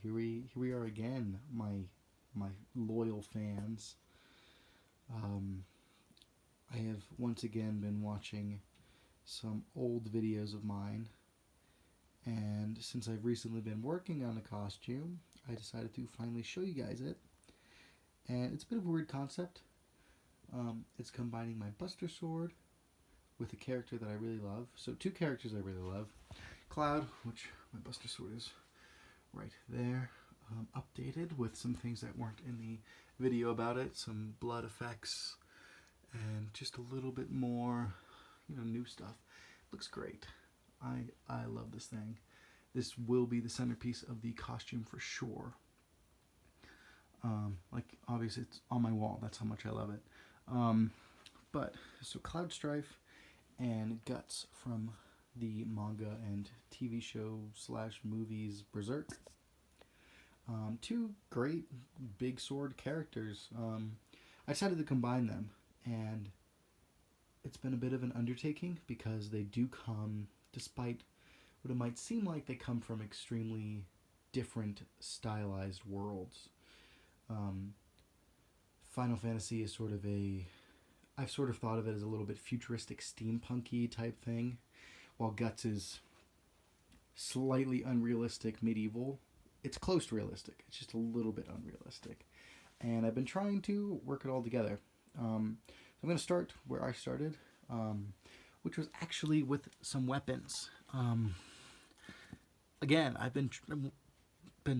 Here we are again, my loyal fans. Um, I have once again been watching some old videos of mine, and since I've recently been working on a costume, I decided to finally show you guys it. And it's a bit of a weird concept. It's combining my Buster Sword with a character that I really love. So two characters I really love. Cloud, which my Buster Sword is right there, updated with some things that weren't in the video about it, some blood effects, and just a little bit more, new stuff. Looks great. I love this thing. This will be the centerpiece of the costume for sure. Obviously it's on my wall. That's how much I love it. But so Cloud Strife and Guts from the manga and TV show slash movies Berserk. Two great big sword characters. I decided to combine them, and it's been a bit of an undertaking because they do come, despite what it might seem like, they come from extremely different stylized worlds. Final Fantasy is I've sort of thought of it as a little bit futuristic steampunky type thing, while Guts is slightly unrealistic medieval. It's close to realistic. It's just a little bit unrealistic. And I've been trying to work it all together. So I'm going to start where I started, which was actually with some weapons. Again, I've been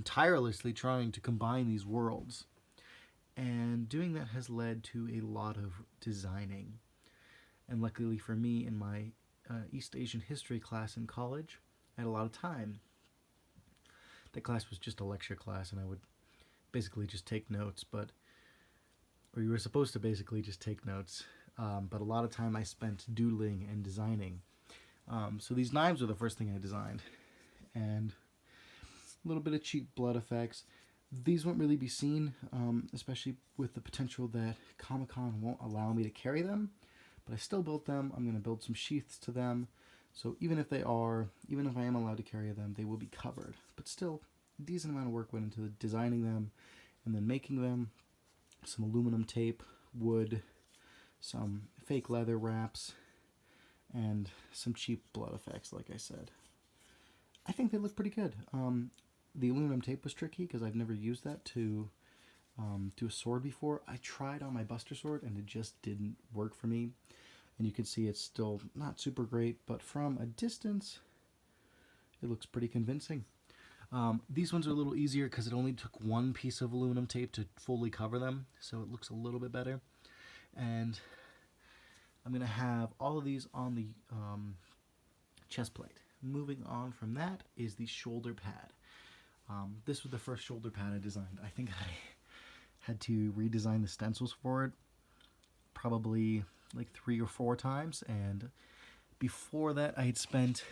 tirelessly trying to combine these worlds. And doing that has led to a lot of designing. And luckily for me, in my East Asian history class in college, I had a lot of time. That class was just a lecture class, and I would basically just take notes, or you were supposed to basically just take notes, but a lot of time I spent doodling and designing. So these knives were the first thing I designed, and a little bit of cheap blood effects. These won't really be seen, especially with the potential that Comic-Con won't allow me to carry them, but I still built them. I'm going to build some sheaths to them. So even if I am allowed to carry them, they will be covered. But still, a decent amount of work went into designing them and then making them. Some aluminum tape, wood, some fake leather wraps, and some cheap blood effects, like I said. I think they look pretty good. The aluminum tape was tricky because I've never used that to do a sword before. I tried on my Buster Sword and it just didn't work for me. And you can see it's still not super great, but from a distance, it looks pretty convincing. These ones are a little easier because it only took one piece of aluminum tape to fully cover them, so it looks a little bit better. And I'm going to have all of these on the chest plate. Moving on from that is the shoulder pad. This was the first shoulder pad I designed. I think I had to redesign the stencils for it probably like 3 or 4 times, and before that I had spent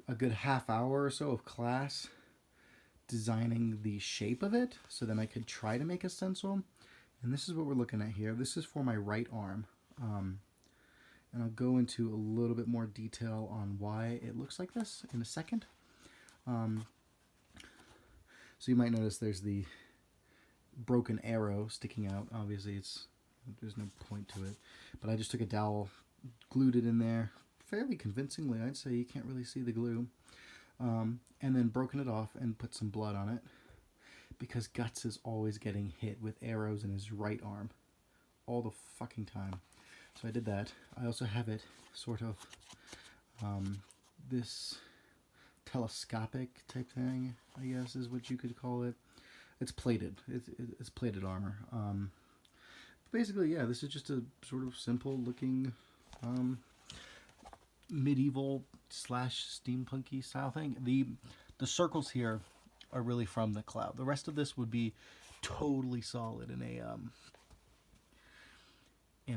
a good half hour or so of class designing the shape of it so then I could try to make a stencil. And this is what we're looking at here. This is for my right arm, and I'll go into a little bit more detail on why it looks like this in a second. So you might notice there's the broken arrow sticking out. Obviously there's no point to it, but I just took a dowel, glued it in there fairly convincingly. I'd say you can't really see the glue, and then broken it off and put some blood on it because Guts is always getting hit with arrows in his right arm all the fucking time. So I did that. I also have it sort of this telescopic type thing, I guess is what you could call it. It's plated. It's plated armor. Basically, yeah, this is just a sort of simple looking medieval slash steampunky style thing. The circles here are really from the Cloud. The rest of this would be totally solid in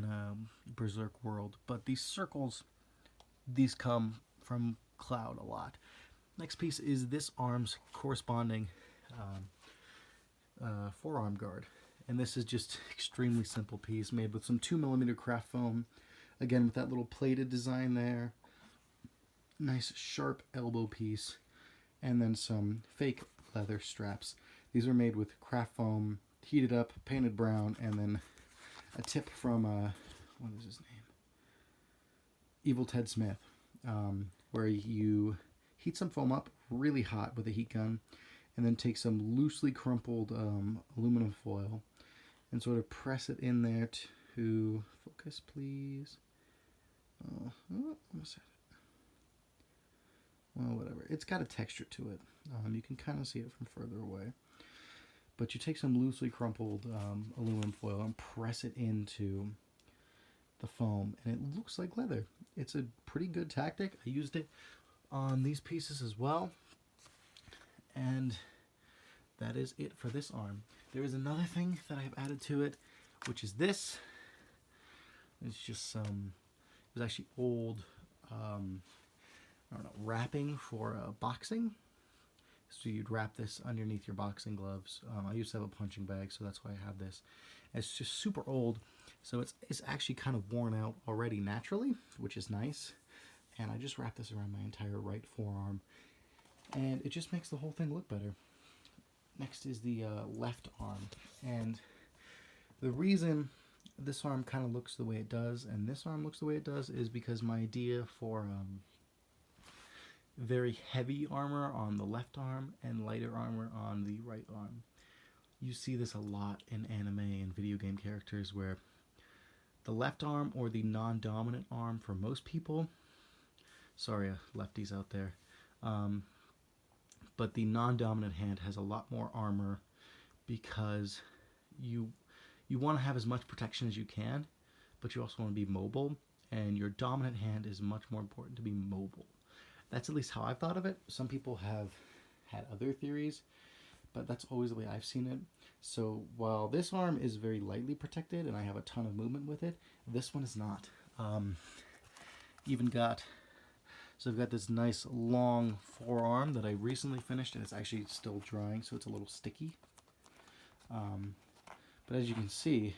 a Berserk world, but these circles, these come from Cloud a lot. Next piece is this arm's corresponding forearm guard. And this is just extremely simple piece made with some 2mm craft foam. Again, with that little plated design there. Nice sharp elbow piece. And then some fake leather straps. These are made with craft foam, heated up, painted brown, and then a tip from, what is his name? Evil Ted Smith, where you heat some foam up really hot with a heat gun, and then take some loosely crumpled aluminum foil and sort of press it in there to, focus please. Almost had it. Well, whatever. It's got a texture to it. You can kind of see it from further away. But you take some loosely crumpled aluminum foil and press it into the foam, and it looks like leather. It's a pretty good tactic. I used it on these pieces as well. And that is it for this arm. There is another thing that I have added to it, which is this. It's just some, it was actually old, I don't know, wrapping for boxing. So you'd wrap this underneath your boxing gloves. I used to have a punching bag, so that's why I have this. It's just super old, so it's actually kind of worn out already naturally, which is nice. And I just wrapped this around my entire right forearm, and it just makes the whole thing look better. Next is the left arm, and the reason this arm kind of looks the way it does and this arm looks the way it does is because my idea for very heavy armor on the left arm and lighter armor on the right arm. You see this a lot in anime and video game characters where the left arm, or the non-dominant arm for most people, sorry lefties out there, but the non-dominant hand has a lot more armor because you want to have as much protection as you can, but you also want to be mobile, and your dominant hand is much more important to be mobile. That's at least how I've thought of it. Some people have had other theories, but that's always the way I've seen it. So while this arm is very lightly protected and I have a ton of movement with it, this one is not. So I've got this nice long forearm that I recently finished, and it's actually still drying, so it's a little sticky. But as you can see,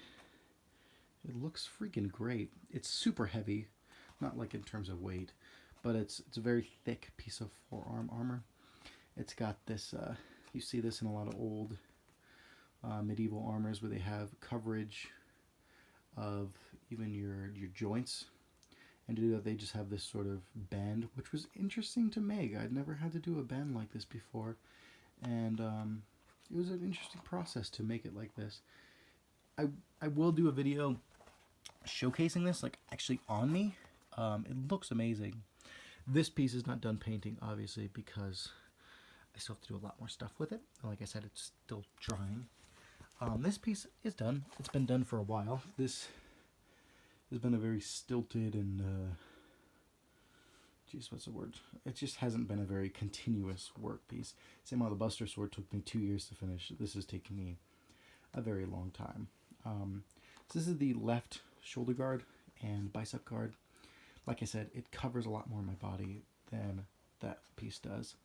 it looks freaking great. It's super heavy, not like in terms of weight, but it's a very thick piece of forearm armor. It's got this, you see this in a lot of old medieval armors where they have coverage of even your joints. And to do that, they just have this sort of band, which was interesting to make. I'd never had to do a band like this before. And it was an interesting process to make it like this. I will do a video showcasing this, like actually on me. It looks amazing. This piece is not done painting, obviously, because I still have to do a lot more stuff with it. Like I said, it's still drying. This piece is done. It's been done for a while. This has been a very stilted and, what's the word? It just hasn't been a very continuous work piece. Same how the Buster Sword took me 2 years to finish. This has taken me a very long time. So this is the left shoulder guard and bicep guard. Like I said, it covers a lot more of my body than that piece does.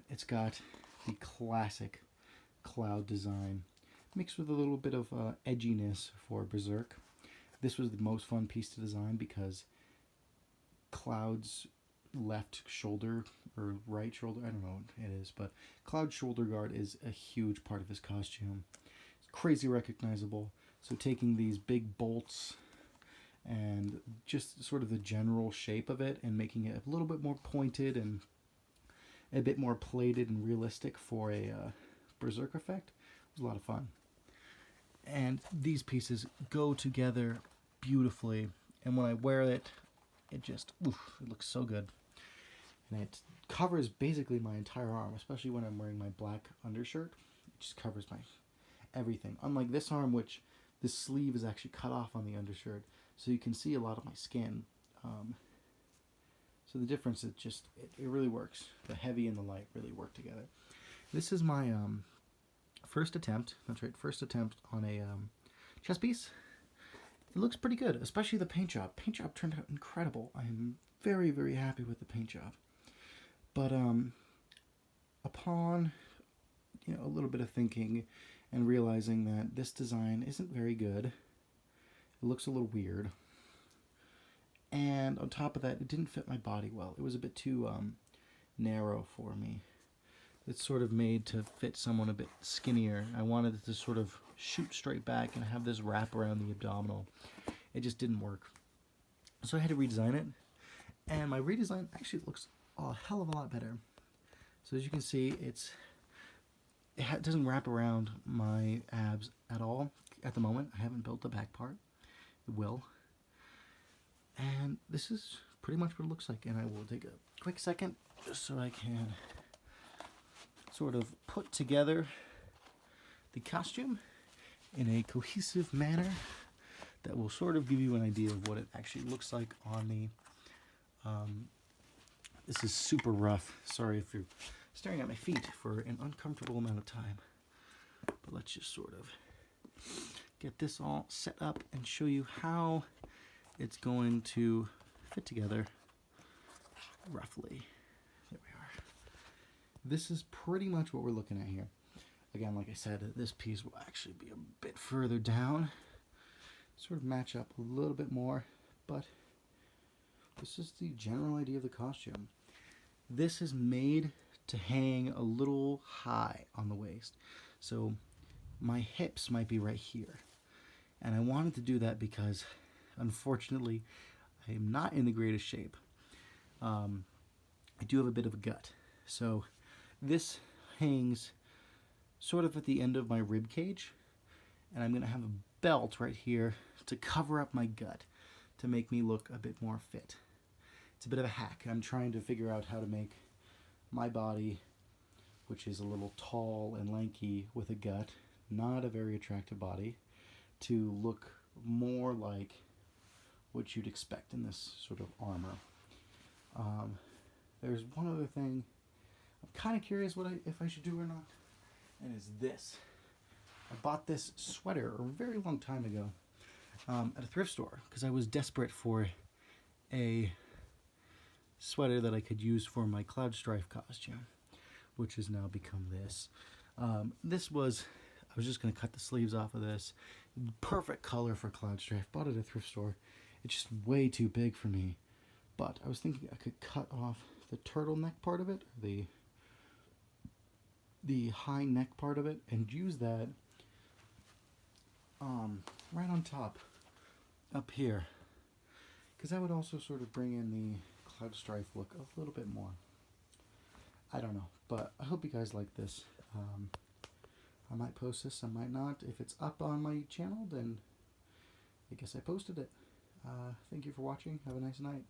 It's got the classic cloud design mixed with a little bit of edginess for Berserk. This was the most fun piece to design because Cloud's left shoulder, or right shoulder, I don't know what it is, but Cloud's shoulder guard is a huge part of his costume. It's crazy recognizable. So taking these big bolts and just sort of the general shape of it and making it a little bit more pointed and a bit more plated and realistic for a Berserk effect was a lot of fun. And these pieces go together beautifully, and when I wear it, it just, it looks so good. And it covers basically my entire arm, especially when I'm wearing my black undershirt. It just covers my everything. Unlike this arm, which the sleeve is actually cut off on the undershirt, so you can see a lot of my skin. So the difference is just, it really works. The heavy and the light really work together. This is my first attempt on a chest piece. It looks pretty good, especially the paint job. Paint job turned out incredible. I am very, very happy with the paint job. But upon a little bit of thinking and realizing that this design isn't very good, it looks a little weird, and on top of that, it didn't fit my body well. It was a bit too narrow for me. It's sort of made to fit someone a bit skinnier. I wanted it to sort of shoot straight back and have this wrap around the abdominal. It just didn't work. So I had to redesign it. And my redesign actually looks a hell of a lot better. So as you can see, it doesn't wrap around my abs at all at the moment. I haven't built the back part. It will. And this is pretty much what it looks like. And I will take a quick second just so I can sort of put together the costume in a cohesive manner that will sort of give you an idea of what it actually looks like on me. This is super rough. Sorry if you're staring at my feet for an uncomfortable amount of time. But let's just sort of get this all set up and show you how it's going to fit together roughly. There we are. This is pretty much what we're looking at here. Again, like I said, this piece will actually be a bit further down. Sort of match up a little bit more, but this is the general idea of the costume. This is made to hang a little high on the waist. So my hips might be right here. And I wanted to do that because, unfortunately, I am not in the greatest shape. I do have a bit of a gut. So this hangs sort of at the end of my rib cage. And I'm going to have a belt right here to cover up my gut to make me look a bit more fit. It's a bit of a hack. I'm trying to figure out how to make my body, which is a little tall and lanky with a gut, not a very attractive body, to look more like what you'd expect in this sort of armor. There's one other thing I'm kind of curious if I should do or not, and it's this. I bought this sweater a very long time ago at a thrift store because I was desperate for a sweater that I could use for my Cloud Strife costume, which has now become this. I was just going to cut the sleeves off of this. Perfect color for Cloud Strife. Bought it at a thrift store. It's just way too big for me. But I was thinking I could cut off the turtleneck part of it, the high neck part of it, and use that right on top, up here. Because that would also sort of bring in the Cloud Strife look a little bit more. I don't know, but I hope you guys like this. I might post this, I might not. If it's up on my channel, then I guess I posted it. Thank you for watching. Have a nice night.